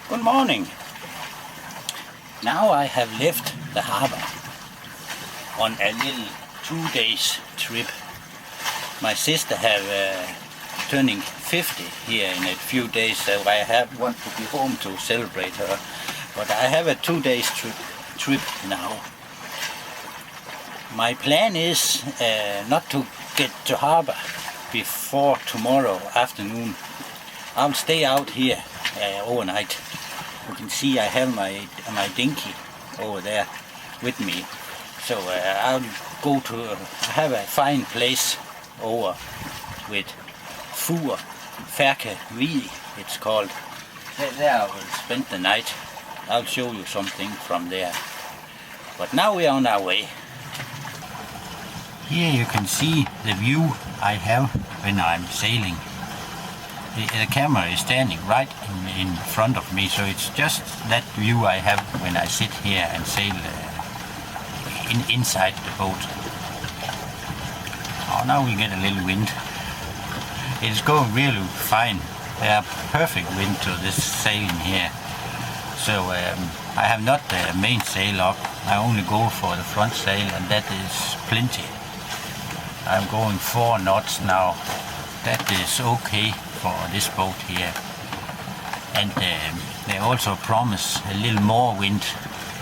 Good morning. Now I have left the harbor on a little 2 days trip. My sister have turning 50 here in a few days, so I want to be home to celebrate her. But I have a 2 days trip now. My plan is not to get to harbor before tomorrow afternoon. I'll stay out here overnight. You can see I have my dinghy over there with me. So I'll go to have a fine place over with Færke Vig, it's called. There I will spend the night. I'll show you something from there. But now we are on our way. Here you can see the view I have when I'm sailing. The camera is standing right in front of me, so it's just that view I have when I sit here and sail inside the boat. Oh, now we get a little wind. It's going really fine. There are perfect wind to this sailing here. So I have not the main sail up. I only go for the front sail, and that is plenty. I'm going 4 knots now. That is okay for this boat here. And they also promise a little more wind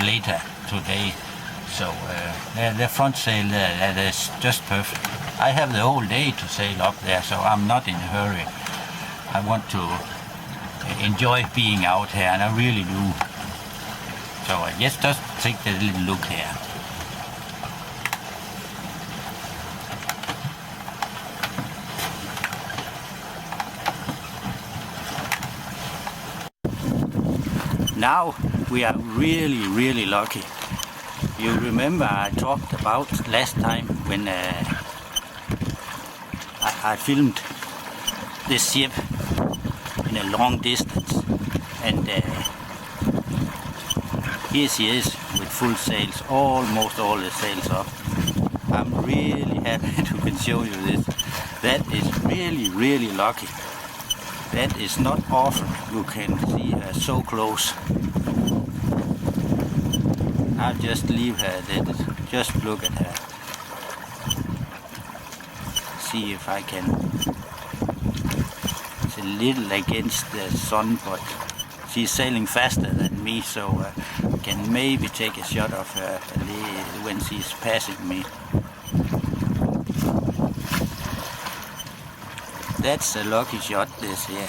later today. So the front sail that is just perfect. I have the whole day to sail up there, so I'm not in a hurry. I want to enjoy being out here, and I really do. So just take a little look here. Now we are really lucky. You remember I talked about last time when I filmed this ship in a long distance, and here she is with full sails, almost all the sails up. I'm really happy to can show you this. That is really lucky. That is not often you can see her so close. I'll just leave her there. Just look at her. See if I can. It's a little against the sun, but she's sailing faster than me, so I can maybe take a shot of her when she's passing me. That's a lucky shot, this here.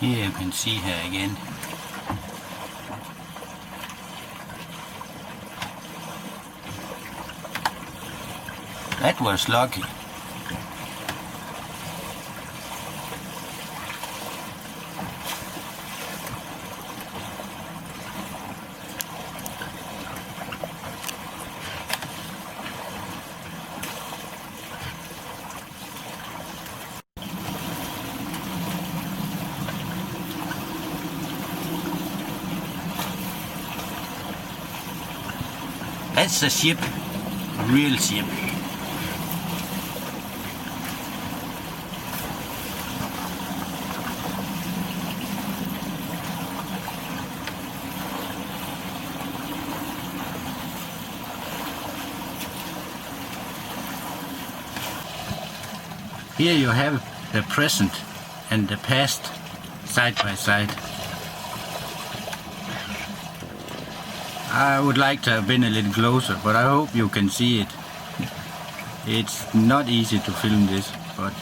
Here you can see her again. That was lucky. That's a ship, a real ship. Here you have the present and the past side by side. I would like to have been a little closer, but I hope you can see it. It's not easy to film this, but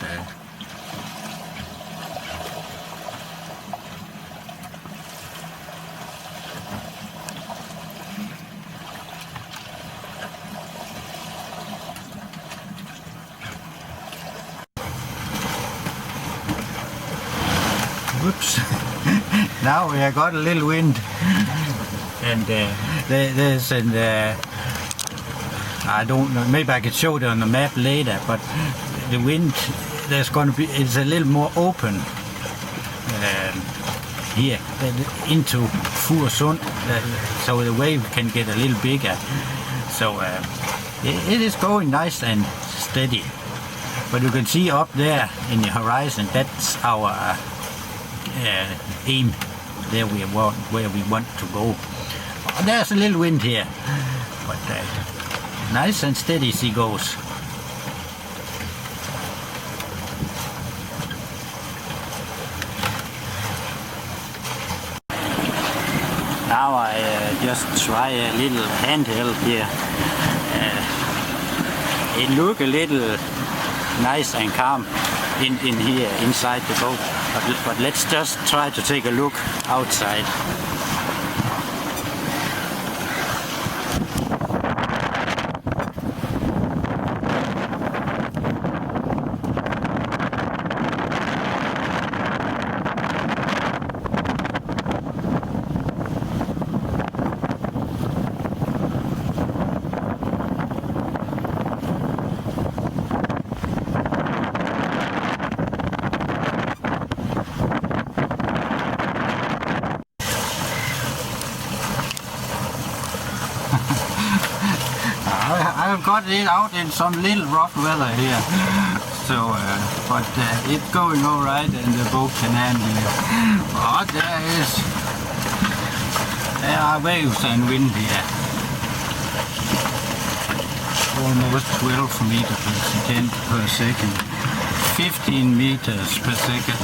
whoops. Now we have got a little wind. and there's an I don't know, maybe I could show it on the map later, but the wind there's going to be, it's a little more open here into Furesund, so the wave can get a little bigger. So it is going nice and steady. But you can see up there in the horizon, that's our aim, there where we want to go. There's a little wind here, but nice and steady she goes. Now I just try a little handheld here. It looks a little nice and calm in here inside the boat, but let's just try to take a look outside. I've got it out in some little rough weather here, so but it's going all right and the boat can handle it. But there are waves and wind here. Almost 12 meters per second, 15 meters per second.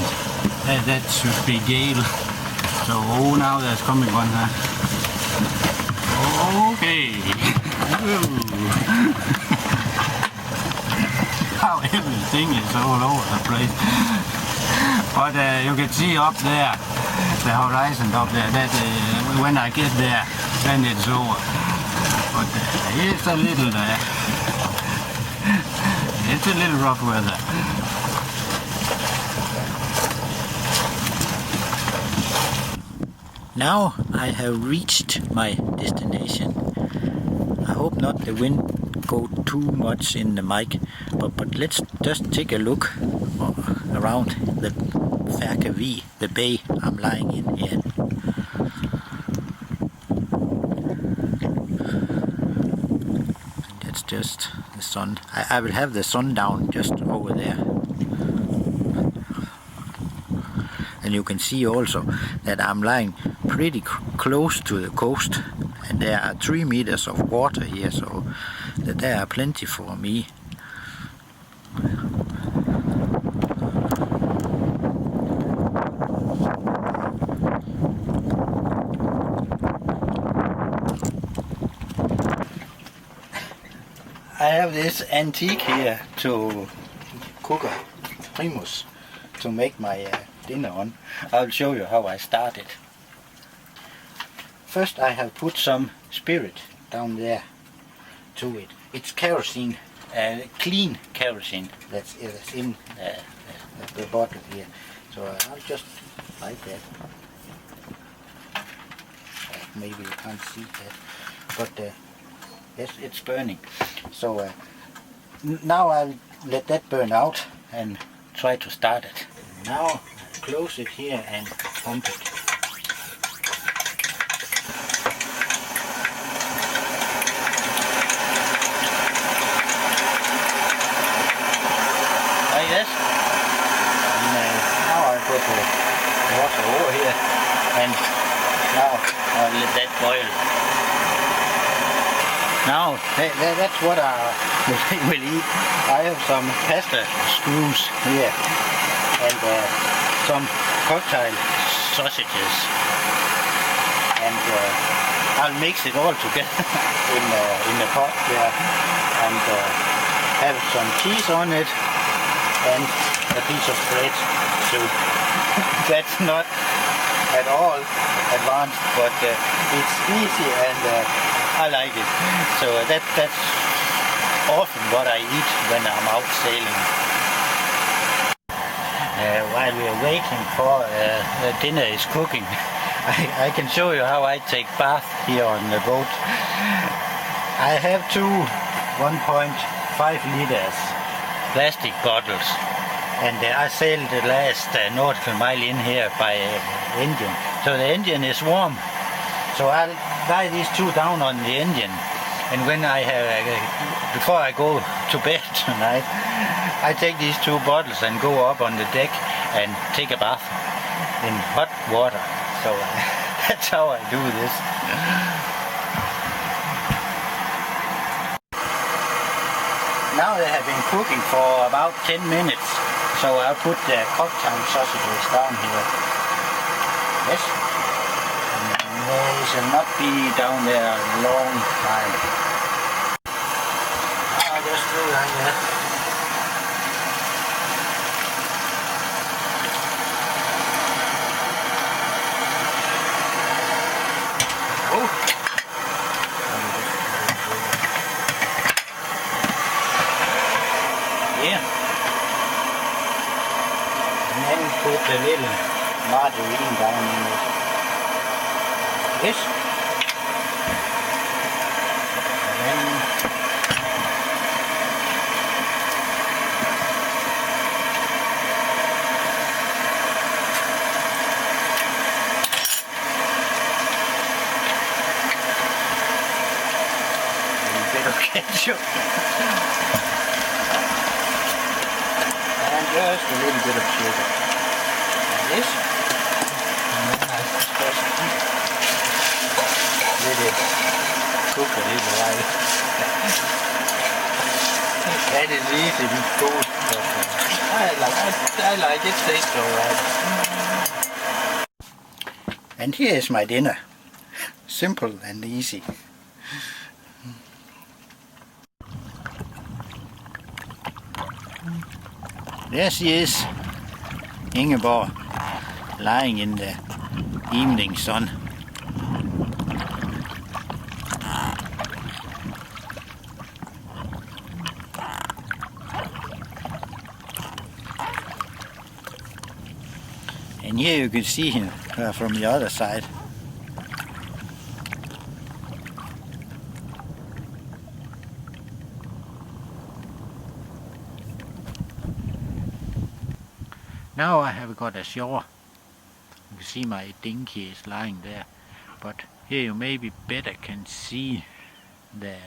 That should be gale. So now there's coming one. Okay. How everything is all over the place. But you can see up there, the horizon up there, that when I get there, then it's over. But it's a little it's a little rough weather. Now I have reached my destination. I hope not the wind go too much in the mic, but let's just take a look around the Færkevig, the bay I'm lying in here. And that's just the sun. I will have the sun down just over there. And you can see also that I'm lying pretty close to the coast, and there are 3 meters of water here, so that there are plenty for me. I have this antique here to cooker primus to make my dinner on. I'll show you how I started. First I have put some spirit down there to it. It's kerosene, clean kerosene that's in the bottle here. So I'll just like that. Maybe you can't see that, but yes, it's burning. So now I'll let that burn out and try to start it. Now close it here and pump it. Like this. And now I put the water over here, and now I'll let that boil. Now that's what I will eat. I have some pasta screws here and some cocktail sausages, and I'll mix it all together in the pot there, and have some cheese on it and a piece of bread too. That's not at all advanced, but it's easy and I like it. So that's often what I eat when I'm out sailing. While we are waiting for dinner is cooking, I can show you how I take bath here on the boat. I have two 1.5 liters plastic bottles, and I sailed the last nautical mile in here by engine. So the engine is warm. So I'll lie these two down on the engine, and when I have, before I go to bed tonight, I take these two bottles and go up on the deck and take a bath in hot water. So that's how I do this. Now they have been cooking for about 10 minutes, so I'll put the cocktail sausages down here. Yes. And they shall not be down there a long time. I'll just do like that. And then put a little margarine down in it. Yes. And then a bit of ketchup. And just a little bit of sugar. Like this. And then I just let it cook a little while. That is easy with food, but I like it, tastes alright. And here is my dinner. Simple and easy. There she is, Ingeborg, lying in the evening sun. And here you can see him from the other side. Now I have got ashore. You can see my dinghy is lying there, but here you maybe better can see the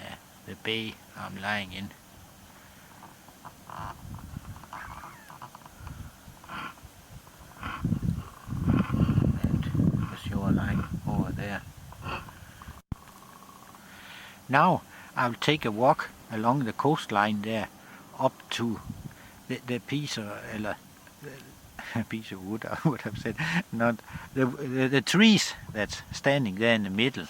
bay I'm lying in. And the shoreline over there. Now I'll take a walk along the coastline there up to the piece of a piece of wood, I would have said, not the trees that's standing there in the middle.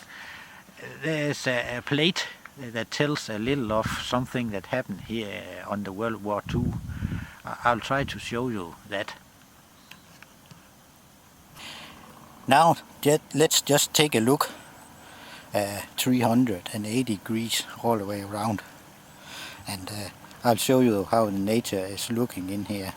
There's a plate that tells a little of something that happened here on the World War II. I'll try to show you that. Now let's just take a look. 380 degrees all the way around, and I'll show you how the nature is looking in here.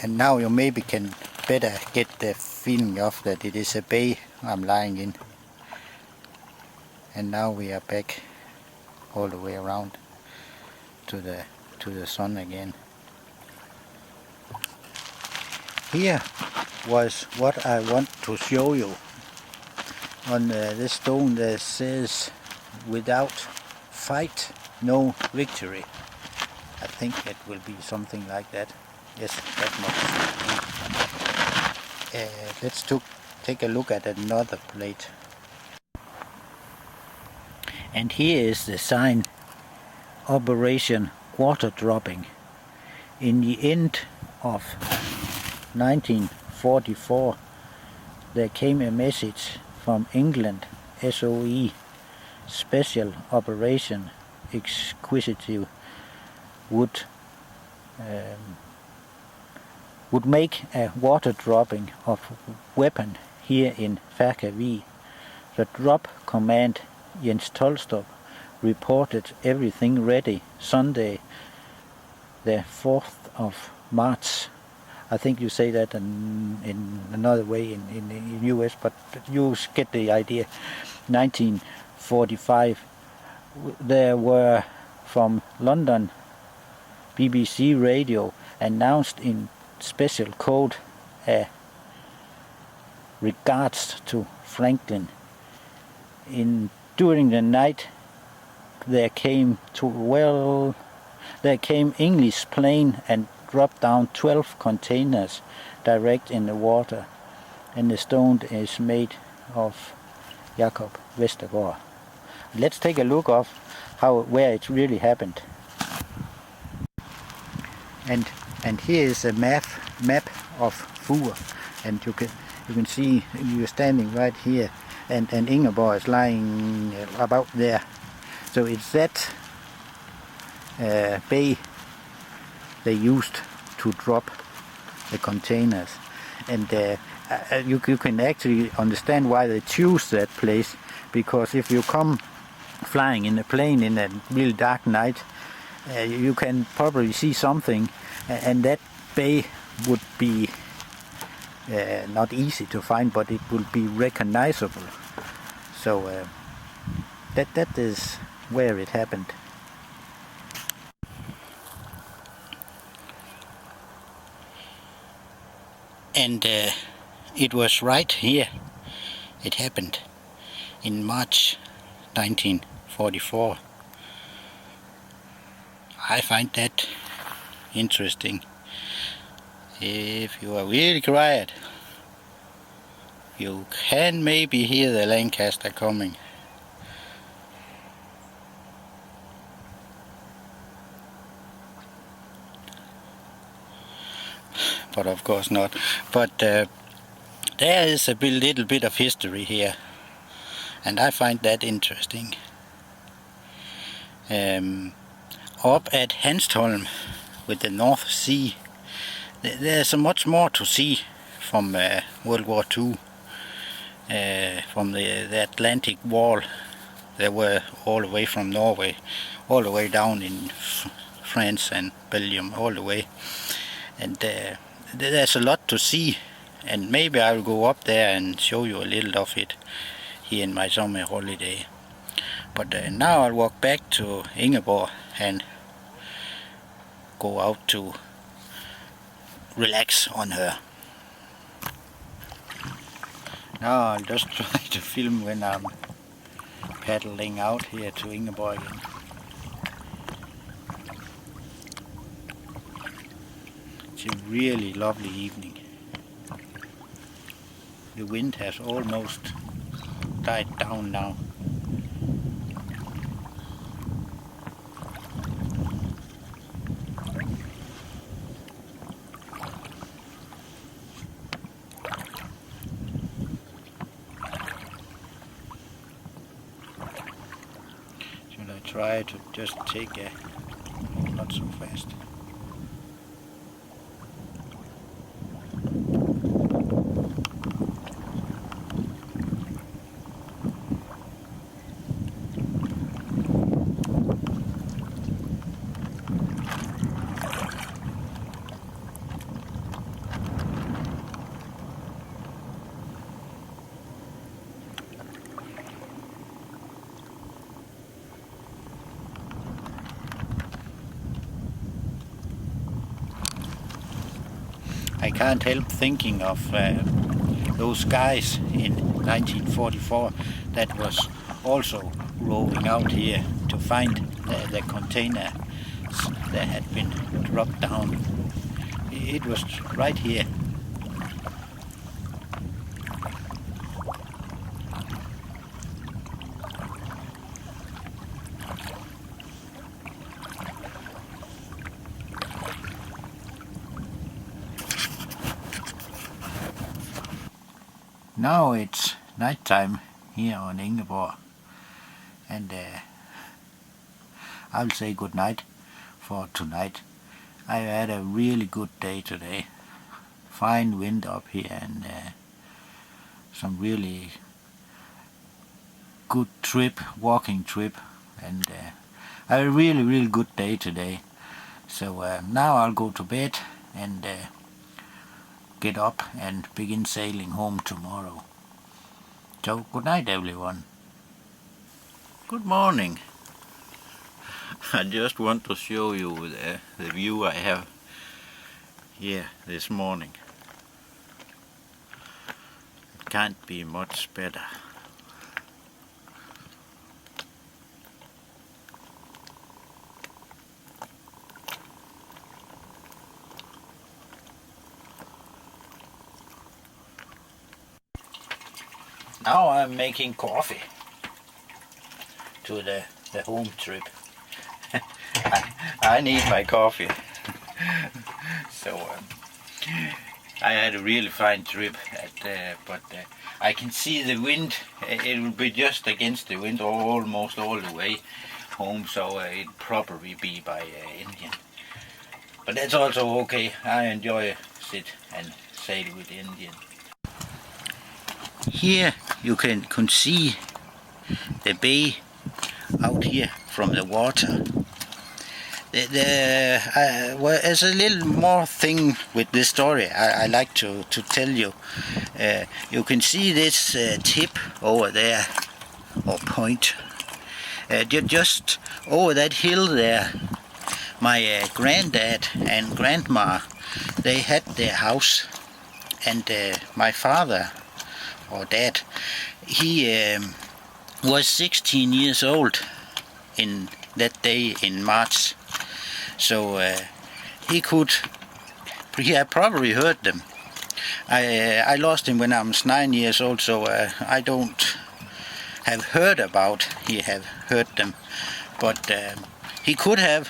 And now you maybe can better get the feeling of that it is a bay I'm lying in. And now we are back all the way around to the sun again. Here was what I want to show you. On this stone that says, "Without fight, no victory." I think it will be something like that. Yes, that much. Let's take a look at another plate. And here is the sign, Operation Water Dropping. In the end of 1944, there came a message from England, SOE, special operation exquisite would make a water dropping of weapon here in Færkavig. The drop command Jens Tolstrup reported everything ready Sunday the 4th of March. I think you say that in another way in US, but you get the idea. 1945. There were from London BBC radio announced in special code a regards to Franklin. During the night there came English plane and dropped down 12 containers direct in the water, and the stone is made of Jacob Vestergaard. Let's take a look of where it really happened. And here is a map of Fur, and you can see you're standing right here, and Ingeborg is lying about there. So it's that bay they used to drop the containers, and you can actually understand why they choose that place, because if you come flying in a plane in a real dark night, you can probably see something, and that bay would be not easy to find, but it will be recognizable. So that is where it happened. And it was right here it happened in March 1944. I find that interesting. If you are really quiet, you can maybe hear the Lancaster coming. But of course not. But there is a little bit of history here, and I find that interesting. Up at Hanstholm with the North Sea, there's much more to see from World War II, from the Atlantic Wall. They were all the way from Norway, all the way down in France and Belgium, all the way. And there's a lot to see, and maybe I'll go up there and show you a little of it here in my summer holiday. But now I'll walk back to Ingeborg and go out to relax on her. Now I'll just try to film when I'm paddling out here to Ingeborg again. It's a really lovely evening. The wind has almost died down now. Should I try to just take a, not so fast. I can't help thinking of those guys in 1944 that was also rowing out here to find the container that had been dropped down. It was right here. Now it's night time here on Ingeborg, and I'll say good night for tonight. I had a really good day today. Fine wind up here and some really good trip, walking trip, and I had a really good day today. So now I'll go to bed and get up and begin sailing home tomorrow. So good night everyone. Good morning. I just want to show you the view I have here this morning. It can't be much better. Now I'm making coffee to the home trip. I need my coffee. So I had a really fine trip, but I can see the wind. It will be just against the wind almost all the way home, so it'll probably be by Indian. But that's also okay. I enjoy sit and sail with Indian. Here you can see the bay out here from the water. There's a little more thing with this story I like to tell you. You can see this tip over there, or point. Just over that hill there, my granddad and grandma, they had their house, and my father, or dad, he was 16 years old in that day in March. So he had probably heard them. I lost him when I was 9 years old, so I don't have heard about he have heard them, but he could have.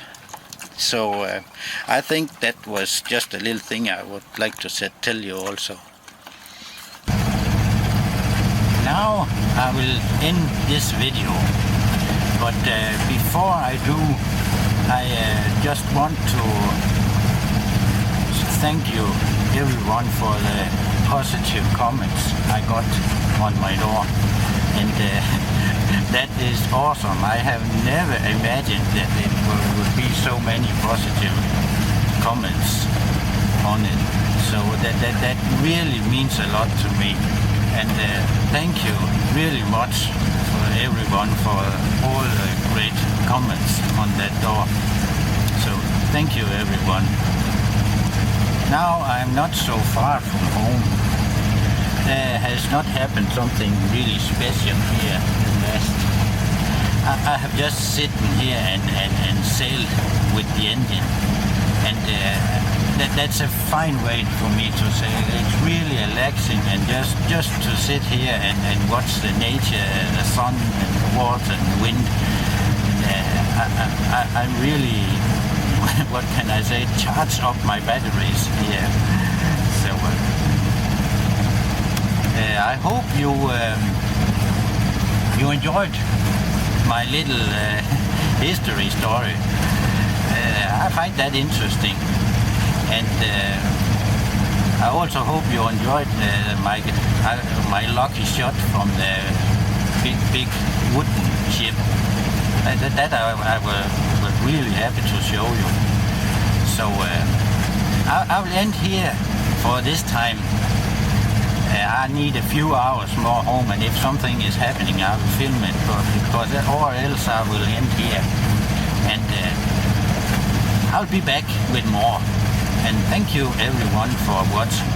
So I think that was just a little thing I would like to tell you also. Now I will end this video, but before I do, I just want to thank you everyone for the positive comments I got on my door, and that is awesome. I have never imagined that it would be so many positive comments on it, so that really means a lot to me. And thank you really much for everyone for all the great comments on that door. So thank you everyone. Now I'm not so far from home. There has not happened something really special here the last. I have just sitting here and sailed with the engine, and that's a fine way for me to sail. It's really relaxing, and just to sit here and watch the nature, the sun and the water and the wind. And I really, what can I say, charge up my batteries here. So I hope you enjoyed my little history story. I find that interesting, and I also hope you enjoyed my lucky shot from the big wooden ship. That I was really happy to show you. So I will end here for this time. I need a few hours more home, and if something is happening I will film it, because or else I will end here, and I'll be back with more. And thank you everyone for watching.